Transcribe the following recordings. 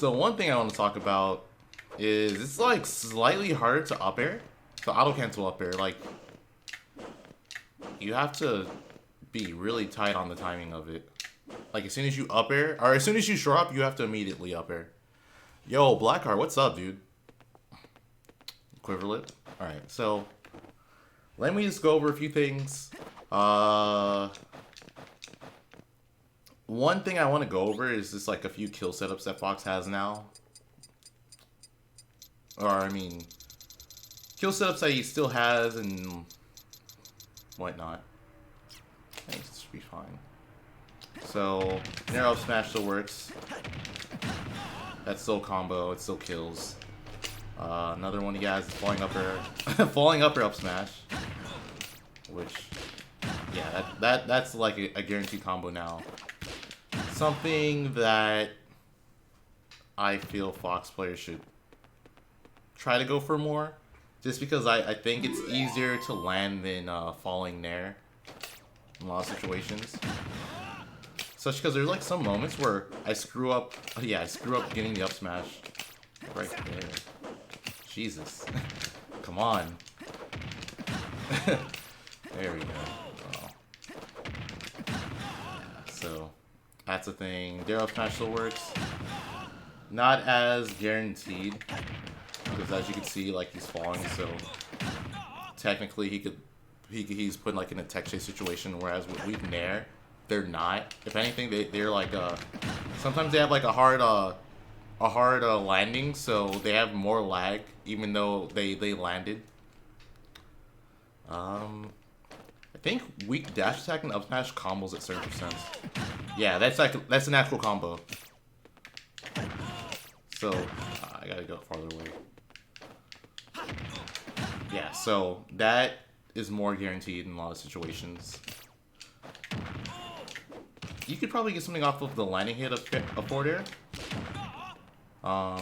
So one thing I want to talk about is it's like slightly harder to up air, to auto cancel up air. Like you have to be really tight on the timing of it. Like as soon as you up air, or as soon as you shore up, you have to immediately up air. Yo, Blackheart, what's up, dude? Quiverlet. All right, so let me just go over a few things. One thing I want to go over is just like a few kill setups that Fox has now. Or, I mean, kill setups that he still has and whatnot. I think this should be fine. So, Narrow Smash still works. That's still combo, it still kills. Another one he has is Falling Upper. Falling Upper up smash. Which, yeah, that's like a guaranteed combo now. Something that I feel Fox players should try to go for more. Just because I think it's easier to land than falling Nair in a lot of situations. Such because there's like some moments where I screw up. Oh yeah, I screw up getting the up smash right there. Jesus, come on. There we go. Oh. So that's a thing. Their up smash still works. Not as guaranteed because as you can see, like he's falling, so technically he's put like in a tech chase situation. Whereas with Nair, they're not. If anything, they're like sometimes they have like a hard landing, so they have more lag even though they landed. I think weak dash attack and up smash combos at certain percents. Yeah, that's an actual combo. So I gotta go farther away. Yeah, so that is more guaranteed in a lot of situations. You could probably get something off of the landing hit of forward air. I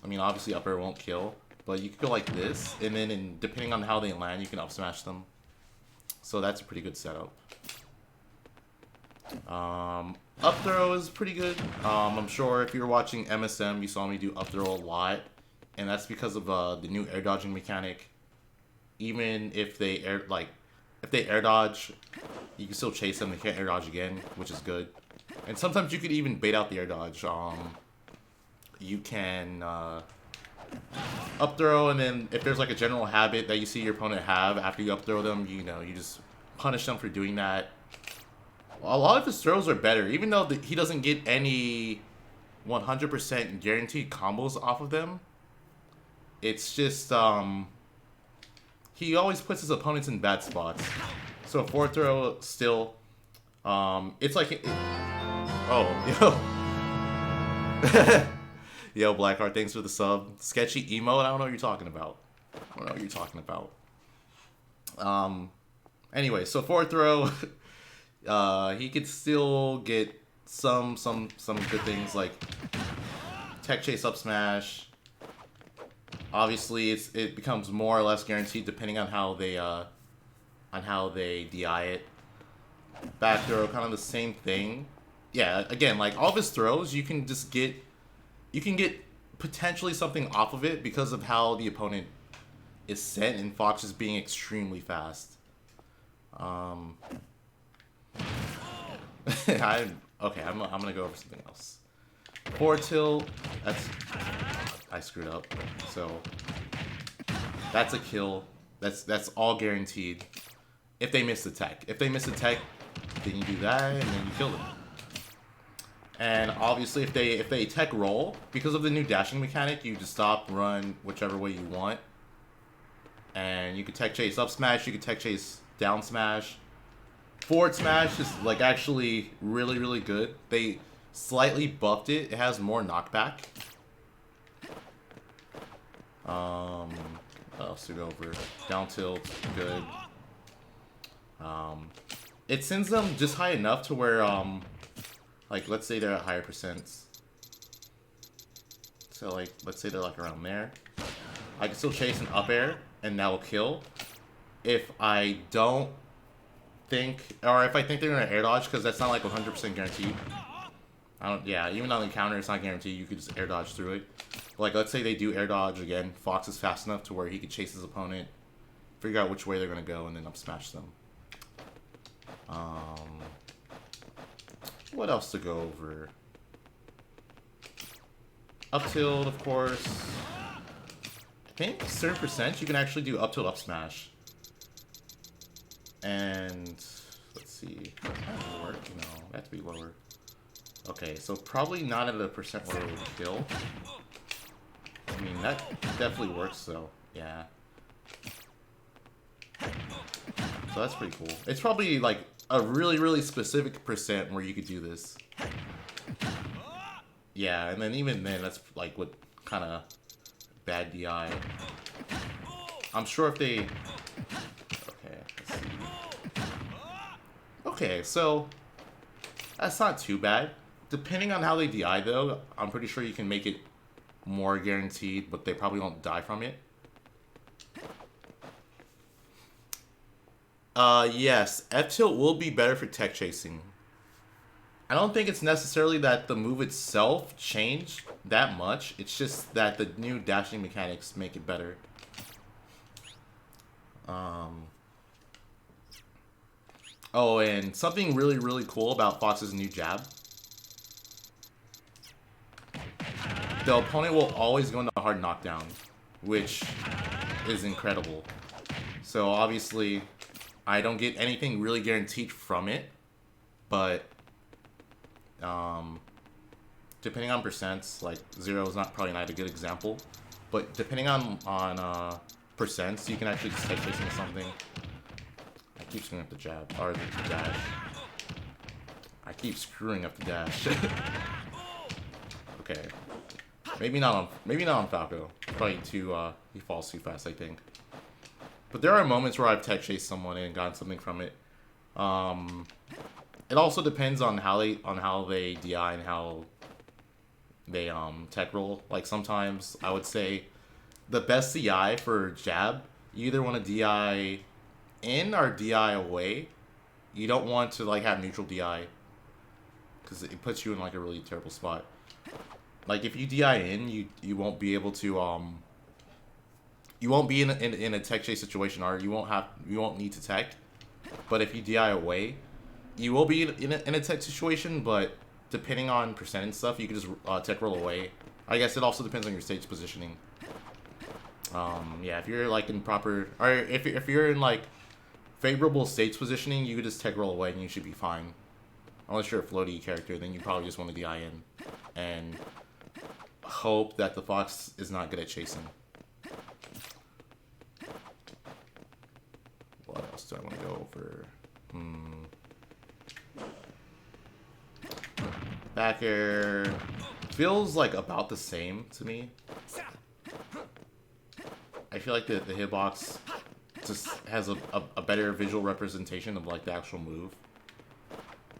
mean, obviously up air won't kill, but you could go like this, and then depending on how they land, you can up smash them. So that's a pretty good setup. Up throw is pretty good. I'm sure if you're watching MSM, you saw me do up throw a lot, and that's because of the new air dodging mechanic. Even if they air dodge, you can still chase them. They can't air dodge again, which is good. And sometimes you could even bait out the air dodge. You can up throw, and then if there's like a general habit that you see your opponent have after you up throw them, you just punish them for doing that. A lot of his throws are better, even though he doesn't get any 100% guaranteed combos off of them. It's just he always puts his opponents in bad spots. So forward throw still, it's like oh yo. Yo, Blackheart, thanks for the sub. Sketchy emote, I don't know what you're talking about. Anyway, so forward throw, he could still get some good things like tech chase up smash. Obviously, it becomes more or less guaranteed depending on how they DI it. Back throw, kind of the same thing. Yeah, again, like all of his throws, you can get potentially something off of it because of how the opponent is set and Fox is being extremely fast. I'm gonna go over something else. Forward tilt, I screwed up. So that's a kill. That's all guaranteed. If they miss the tech. If they miss the tech, then you do that and then you kill them. And obviously, if they tech roll, because of the new dashing mechanic, you just stop, run, whichever way you want. And you can tech chase up smash, you can tech chase down smash. Forward smash is like actually really, really good. They slightly buffed it. It has more knockback. What else to go over? Down tilt, good. It sends them just high enough to where like, let's say they're at higher percents. So, like, let's say they're, like, around there. I can still chase an up air, and that will kill. If I don't think... Or if I think they're going to air dodge, because that's not, like, 100% guaranteed. Yeah, even on the counter, it's not guaranteed you could just air dodge through it. Like, let's say they do air dodge again. Fox is fast enough to where he could chase his opponent, figure out which way they're gonna go, and then up smash them. What else to go over? Up tilt, of course. I think certain percent you can actually do up tilt up smash. And let's see, that would work. No, that has to be lower. Okay, so probably not at a percent where it would kill. I mean, that definitely works though. Yeah. So that's pretty cool. It's probably like a really, really specific percent where you could do this. Yeah, and then even then, that's like what kind of bad DI. I'm sure if they... Okay, let's see. Okay, so that's not too bad. Depending on how they DI though, I'm pretty sure you can make it more guaranteed, but they probably won't die from it. Yes, F-tilt will be better for tech chasing. I don't think it's necessarily that the move itself changed that much. It's just that the new dashing mechanics make it better. Oh, and something really, really cool about Fox's new jab. The opponent will always go into a hard knockdown, which is incredible. So obviously, I don't get anything really guaranteed from it, but depending on percents, like 0 is probably not a good example, but depending on percents, you can actually just take chasing something. I keep screwing up the jab, or the dash. I keep screwing up the dash. Okay. Maybe not on Falco. Probably he falls too fast, I think. But there are moments where I've tech chased someone and gotten something from it. It also depends on how they DI and how they tech roll. Like sometimes I would say the best DI for jab, you either want to DI in or DI away. You don't want to like have neutral DI because it puts you in like a really terrible spot. Like if you DI in, you won't be able to you won't be in a tech chase situation, or you won't need to tech. But if you DI away, you will be in a tech situation. But depending on percent and stuff, you can just tech roll away. I guess it also depends on your stage positioning. Yeah, if you're like in proper, or if you're in like favorable stage positioning, you could just tech roll away and you should be fine. Unless you're a floaty character, then you probably just want to DI in and hope that the Fox is not good at chasing. What else do I want to go over? Back air feels like about the same to me. I feel like the hitbox just has a better visual representation of like the actual move.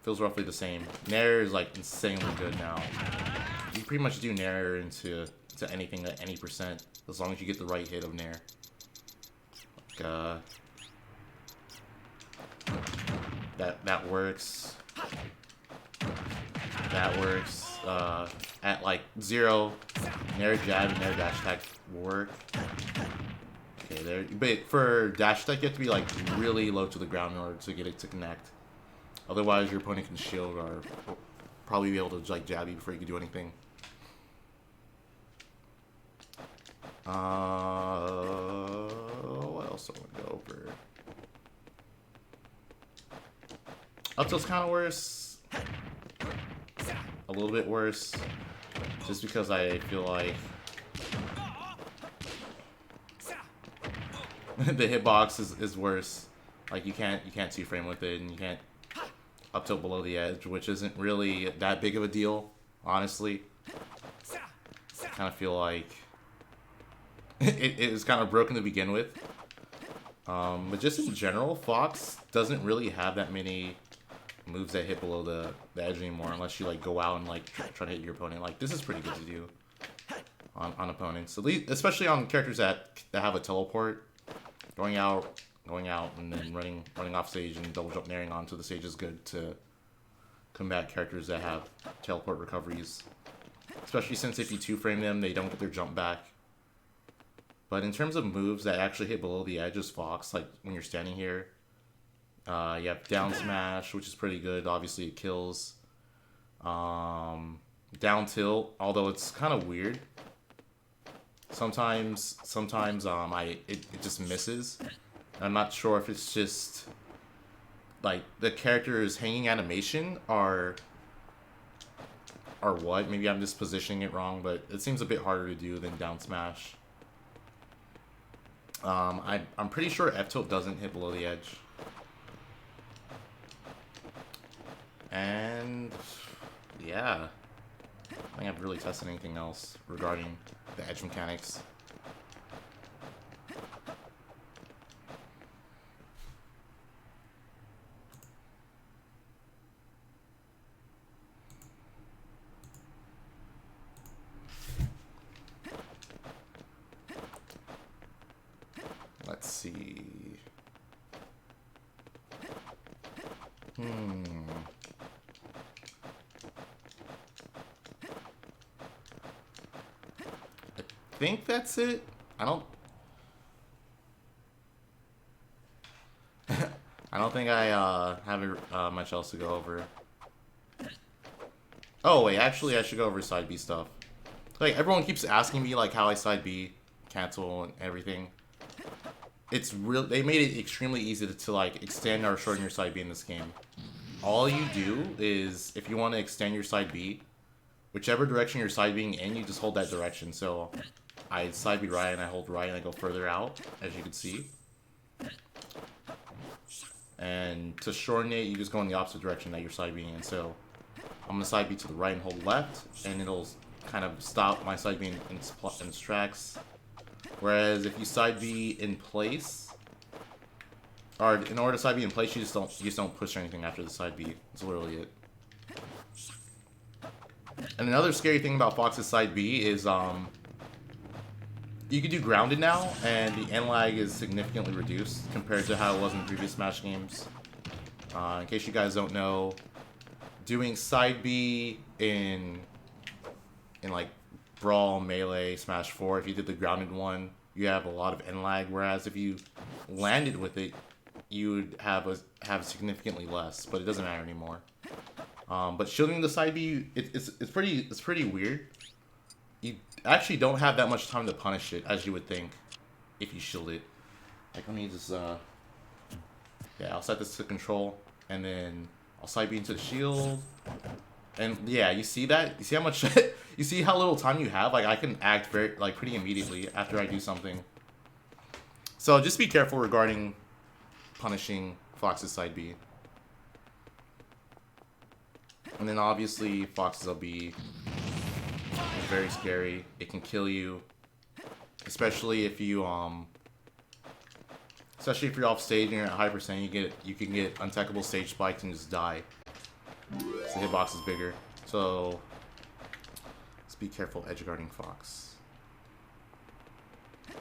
Feels roughly the same. Nair is like insanely good now. You pretty much do Nair into anything at any percent as long as you get the right hit of Nair. Like, that works. That works. At like 0, Nair jab and Nair dash attack work. Okay, there. But for dash attack, you have to be like really low to the ground in order to get it to connect. Otherwise, your opponent can shield or probably be able to like jab you before you can do anything. What else do I want to go over? Up tilt's kind of worse. A little bit worse. Just because I feel like the hitbox is worse. Like you can't C-frame with it, and you can't up tilt below the edge, which isn't really that big of a deal, honestly. I kind of feel like it was kind of broken to begin with. But just in general, Fox doesn't really have that many moves that hit below the edge anymore, unless you like go out and like try to hit your opponent. Like this is pretty good to do on opponents, at least, especially on characters that have a teleport. Going out, and then running off stage and double jump nairing onto the stage is good to combat characters that have teleport recoveries. Especially since if you 2-frame them, they don't get their jump back. But in terms of moves that actually hit below the edge as Fox, like when you're standing here, you have down smash, which is pretty good. Obviously, it kills. Down tilt, although it's kind of weird. Sometimes, it just misses. I'm not sure if it's just like the character's hanging animation or what. Maybe I'm just positioning it wrong, but it seems a bit harder to do than down smash. I'm pretty sure F tilt doesn't hit below the edge. And yeah, I don't think I've really tested anything else regarding the edge mechanics. Let's see. I think that's it. I don't I don't think I have much else to go over. Oh wait, actually I should go over side B stuff. Like everyone keeps asking me like how I side B cancel and everything. It's real. They made it extremely easy to like extend or shorten your side B in this game. All you do is if you want to extend your side B, whichever direction you're side Bing in, you just hold that direction. So I side B right and I hold right and I go further out, as you can see. And to shorten it, you just go in the opposite direction that you're side Bing in. So I'm gonna side B to the right and hold left, and it'll kind of stop my side B in its tracks. Whereas if you side B in place, or in order to side B in place, you just don't push anything after the side B. That's literally it. And another scary thing about Fox's side B is you can do grounded now, and the end lag is significantly reduced compared to how it was in previous Smash games. In case you guys don't know, doing side B in like Brawl, Melee, Smash 4, if you did the grounded one, you have a lot of end lag, whereas if you landed with it, you would have significantly less, but it doesn't matter anymore. But shielding the side B, it's pretty weird. You actually don't have that much time to punish it, as you would think, if you shield it. Like, let me just, yeah, I'll set this to control, and then I'll side B into the shield. And yeah, you see that? You see how much, you see how little time you have? Like, I can act pretty immediately after I do something. So just be careful regarding punishing Fox's side B. And then obviously, Fox's LB is very scary. It can kill you, especially if you especially if you're off stage and you're at high percent. You can get untechable stage spikes and just die. So the hitbox is bigger. So let's be careful edge guarding Fox.